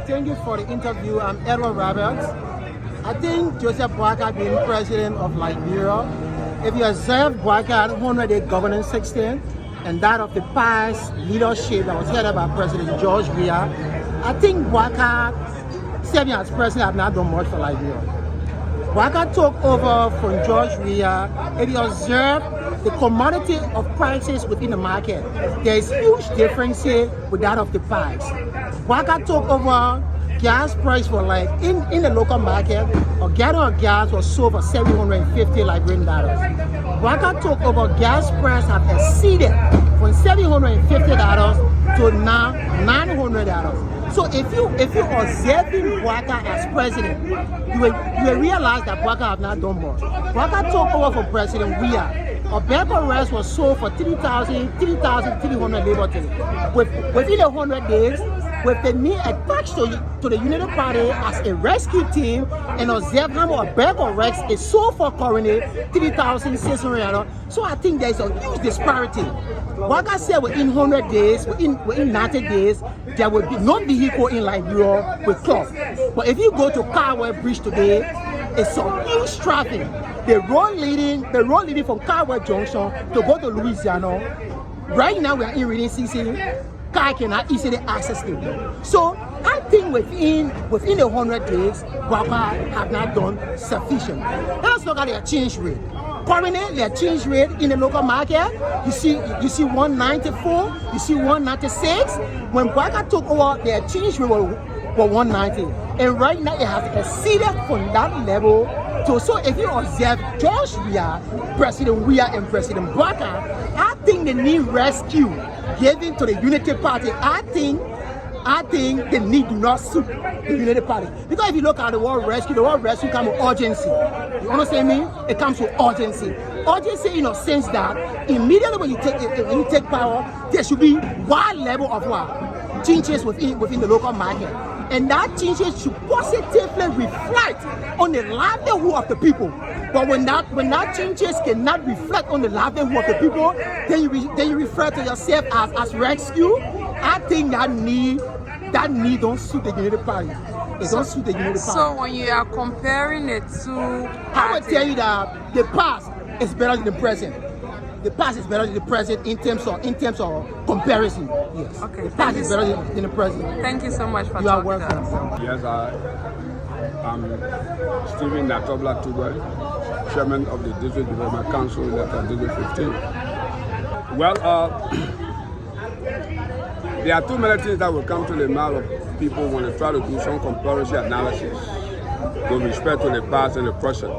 Thank you for the interview. I'm Edward Roberts. I think Joseph Boakai being president of Liberia, if you observe Boakai 100-day governance 16 and that of the past leadership that was headed by President George Weah, I think Boakai serving as president have not done much for Liberia. Boakai took over from George Weah. If you observe the commodity of prices within the market, there is huge difference here with that of the past. Boakai took over gas price for in the local market, a gallon of gas was sold for 750 Liberian dollars. Boakai took over gas price have exceeded from $750 to now $900. So if you observing Boakai as president, you will realize that Boakai have not done much. Boakai took over from President Weah. A bag of rice was sold for 3,300 labor days. Within 100 days, with the knee attached to the Unity Party as a rescue team, and observe how much a bag of rice is sold for currently $3,600. So I think there's a huge disparity. Boakai said within 100 days, within 90 days, there will be no vehicle in Liberia with cloth. But if you go to Carwell Bridge today, it's a huge traffic. The road leading from Carwell Junction to go to Louisiana. Right now we are in rainy season. Car cannot easily access it. So I think within the 100 days, Boakai have not done sufficient. Let's look at their exchange rate. Currently, their exchange rate in the local market, you see 194, you see 196. When Boakai took over, their exchange rate was 190, and right now it has exceeded from that level. So if you observe George Weah, President Weah, and President Boakai, I think they need rescue given to the Unity Party. I think the need do not suit the Unity Party. Because if you look at the word rescue comes with urgency. You understand me? It comes with urgency. Urgency in a sense that immediately when you take power, there should be wide level of changes within the local market. And that changes should positively reflect on the livelihood of the people. But when that changes cannot reflect on the livelihood of the people, then you refer to yourself as rescue. I think that need don't suit the Unity Party. It don't suit the Unity Party. So when you are comparing the two parties, I would tell you that the past is better than the present. The past is better than the present in terms of comparison. Yes. Okay. The past is better than the present. Thank you so much for You are talking to us. welcome. Yes, I'm Stephen Natobla Tugwell, Chairman of the District Development Council in District 15. Well, there are too many things that will come to the mind of people when they try to do some comparison analysis with respect to the past and the present.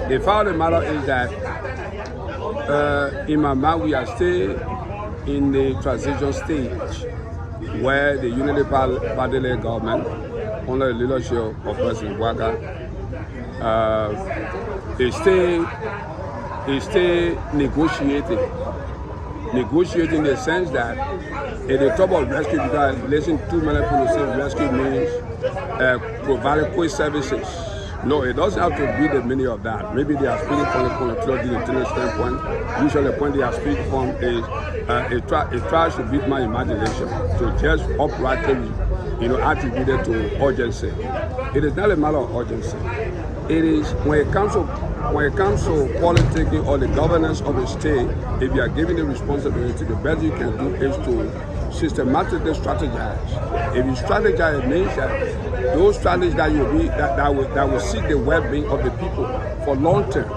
The fact of the matter is that in my mind, we are still in the transition stage where the Unity Party-led government, under the leadership of President Boakai, is still negotiating in the sense that in the trouble of rescue, because listen, too many people say rescue means providing quick services. No, it doesn't have to be the meaning of that. Maybe they are speaking from the connotation standpoint. Usually the point they are speaking from is it tries to beat my imagination, to just uprightly, attributed to urgency. It is not a matter of urgency. It is when it comes to politics or the governance of a state, if you are given the responsibility, the best you can do is to systematically strategize. If you strategize, it means that those strategies that will seek the well-being of the people for long term.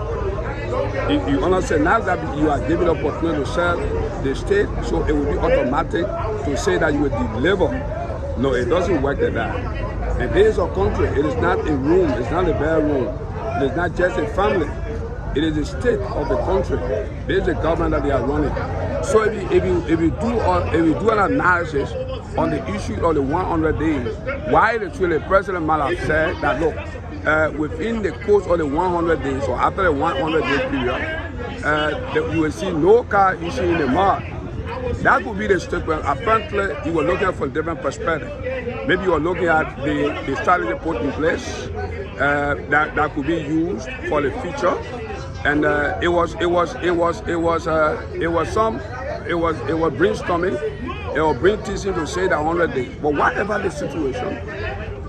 If you understand, now that you are given the opportunity to serve the state, so it will be automatic to say that you will deliver. No, it doesn't work like that. And there is a country. It is not a room. It's not a bedroom. It is not just a family. It is the state of the country. There is a government that they are running. So if you do an analysis on the issue of the 100 days, why the President might have said that look, within the course of the 100 days or after the 100-day period, you will see no car issue in the mud. That would be the statement. Apparently, you were looking from different perspective. Maybe you were looking at the strategy put in place that could be used for the future, and it was brainstorming or bring teaching to say that 100 days. But whatever the situation,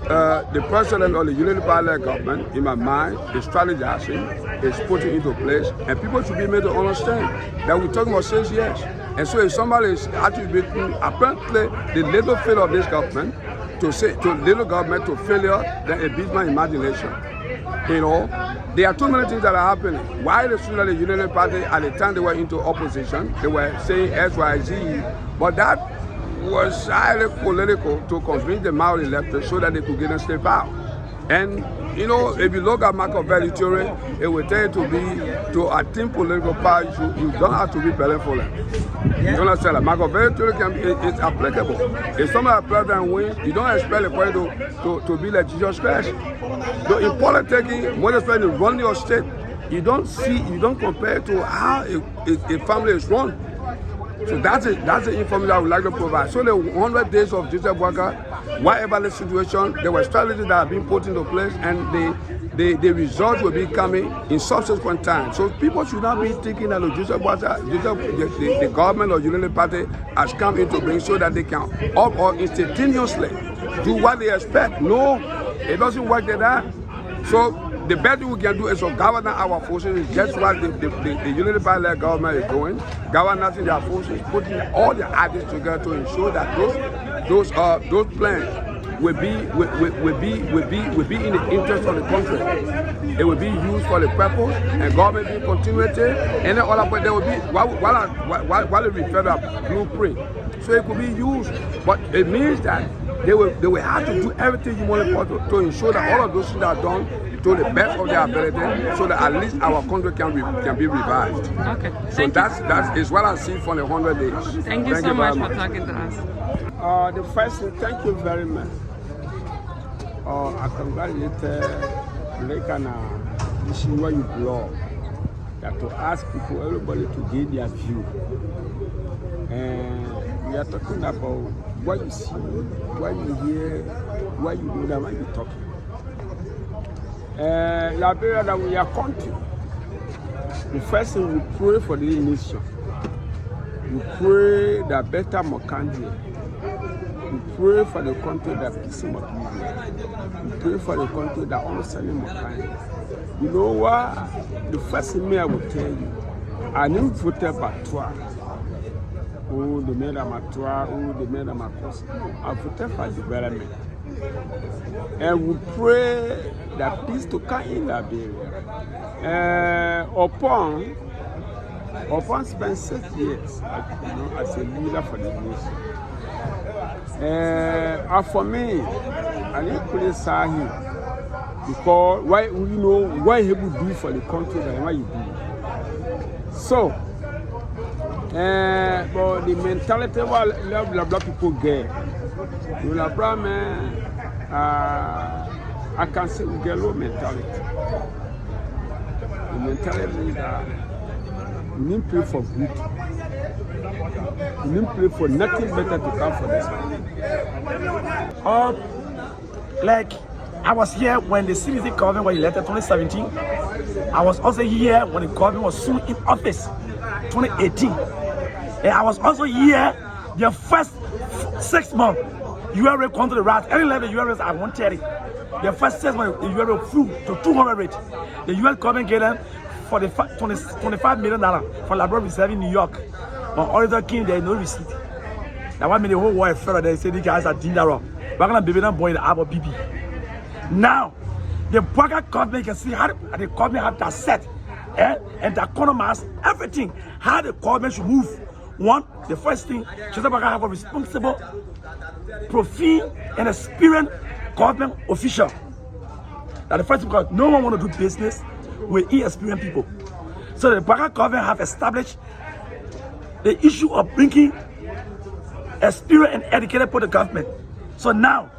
the president or the unity party government, in my mind, is strategizing, is putting into place, and people should be made to understand that we're talking about 6 years. And so if somebody is attributing apparently the little failure of this government to little government to failure, then it beats my imagination. You know, there are too many things that are happening. Why the students of the Unity Party at the time they were into opposition, they were saying X, Y, Z, but that was highly political to convince the Maori electorate so that they could get them step out. And you know, if you look at Machiavelli theory, it will tell you to attain political power, you don't have to be benevolent. You understand? Machiavelli theory is applicable. If somebody president wins, you don't expect the person to be like Jesus Christ. So in politics, when the president runs your state, you don't compare to how a family is run. So that's the information I would like to provide. So the 100 days of Joseph Boakai, whatever the situation, there were strategies that have been put into place, and the results will be coming in subsequent time. So people should not be thinking that Joseph Boakai, the government or Unity Party has come into being so that they can up or instantaneously do what they expect. No, it doesn't work like that. So the best thing we can do is to govern our forces. That's what the Unity Party government is doing. Governing their forces, putting all the ideas together to ensure that those plans will be in the interest of the country. It will be used for the purpose, and government will continuity, and then all of there will be while it refer to blueprint. So it could be used, but it means that they will have to do everything humanly possible to ensure that all of those things are done to the best of their ability, so that at least our country can be revived. Okay. So that is what I see for the 100 days. Thank you so much for talking to us. The first thing, thank you very much. I congratulate Lekana, this is where you belong. That to ask people, everybody to give their view. And we are talking about what you see, what you hear, what you do, that what you talking. Liberia, that we are country. The first thing we pray for the nation. We pray that better Mokandi. We pray for the country that peace Mokandi. We pray for the country that understanding Mokandi. You know what? The first thing I will tell you, I didn't vote Batwa. Oh, the mayor of Matwa, oh, the mayor of Makos. I voted for development. And we pray that peace to come in Liberia. Upon spent 6 years, as a leader for the nation. For me, I didn't put him because why he would do for the country than what you do. So, but the mentality of black people get, I can say we get low mentality. The mentality is that we didn't pray for good. We didn't pray for nothing better to come for this one. Like I was here when the CDC government was elected 2017. I was also here when the government was soon in office 2018. And I was also here the first 6 months. URA come to the rat. Any level URAs are 130. The first 6 months, the URA flew to 200 rate. The US government gave them for the $25 million for Labrador Reserve in New York. When auditor came, there is no receipt. That one made the whole world fell. They said these guys are dangerous. We're gonna baby them boy in the Arbor BB. Now, the Boakai government, you can see how the government have that set, and the economists, everything, how the government should move. One, the first thing, Joseph Boakai have a responsible, profane, and experienced government official. That the first thing, because no one want to do business with inexperienced people. So the Boakai government have established the issue of bringing experienced and educated people to government. So now,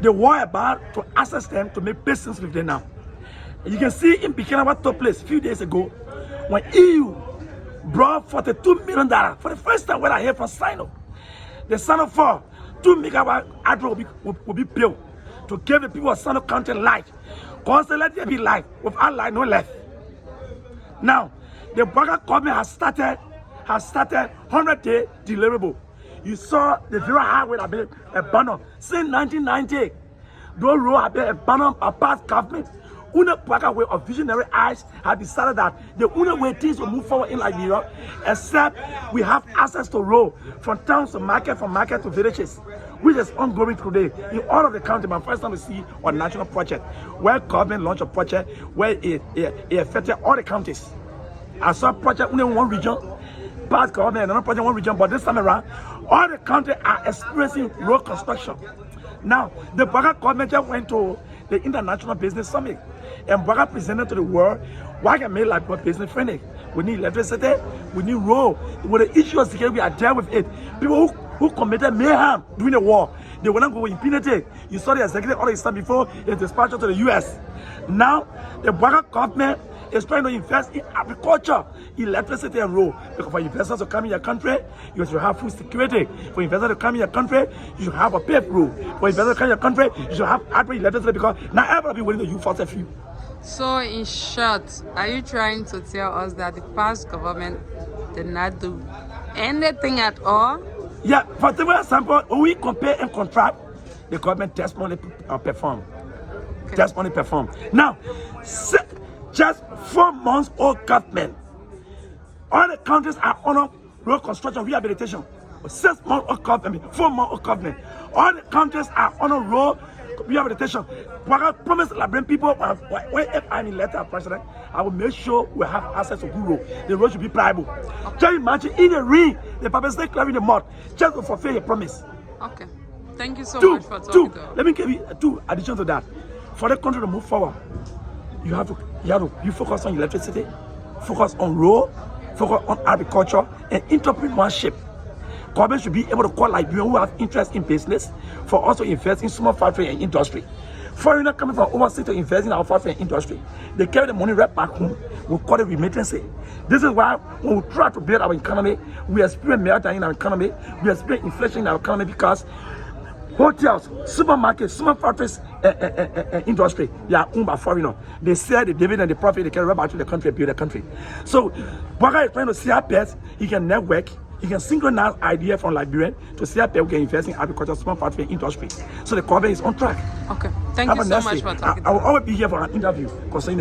they worry about to access them to make business with them now. You can see in Burkina what took place a few days ago when EU brought $42 million for the first time when I heard from Sino. They signed up for 2 megawatt hydro will be built to give the people of Sino County light. Because they let there be light, without light, no left. Now, the Boakai government has started 100-day deliverable. You saw the very highway that been abandoned since 1990. Those roads have been abandoned by past government. Una Pwaka way of visionary eyes have decided that the only way things will move forward in Liberia, except we have access to road from towns to market, from market to villages, which is ongoing today in all of the county. My first time we see a national project where government launched a project where it affected all the counties. I saw a project in one region, past government, another project in one region, but this time around, all the counties are experiencing road construction. Now, the Baga government just went to the International Business Summit, and Baga presented to the world why can make like business friendly. We need electricity, we need road. With the issue of security, we are dealing with it. People who committed mayhem during the war, they will not go with impunity. You saw the executive order time before it dispatched to the US. Now, the Baga government is trying to invest in agriculture, electricity, and road. Because for investors to come in your country, you should have food security. For investors to come in your country, you should have a paved road. For investors to come in your country, you should have adequate electricity, because not everybody willing to use fossil fuel. So in short, are you trying to tell us that the past government did not do anything at all? Yeah, for example, when we compare and contrast, the government test money perform. Okay. Test money perform. Now, just 4 months old government, all the countries are on road construction rehabilitation. 6 months old government, 4 months old government, all the countries are on a road rehabilitation. I promise Liberian people, if I'm elected as president, I will make sure we have access to good road. The road should be pliable. Okay. Just imagine in the rain, the papa stay clearing the mud just to fulfill a promise. Okay. Thank you so much for talking to us. Let me give you 2 additions to that. For the country to move forward, you focus on electricity, focus on road, focus on agriculture and entrepreneurship. Government should be able to call Liberians who have interest in business for also invest in small factory and industry. Foreigners coming from overseas to invest in our factory and industry, they carry the money right back home. We call it remittance. This is why when we try to build our economy, we experience meltdown in our economy, we experience inflation in our economy, because hotels, supermarkets, small factories, industry, they are owned by foreigners. They sell the dividend, the profit, they carry right back to the country and build the country. So, Baga is trying to see our best. He can network, he can synchronize ideas from Liberian to see how people can invest in agriculture, small factory, and industry. So the government is on track. Okay, thank you so much for talking. I will always be here for an interview concerning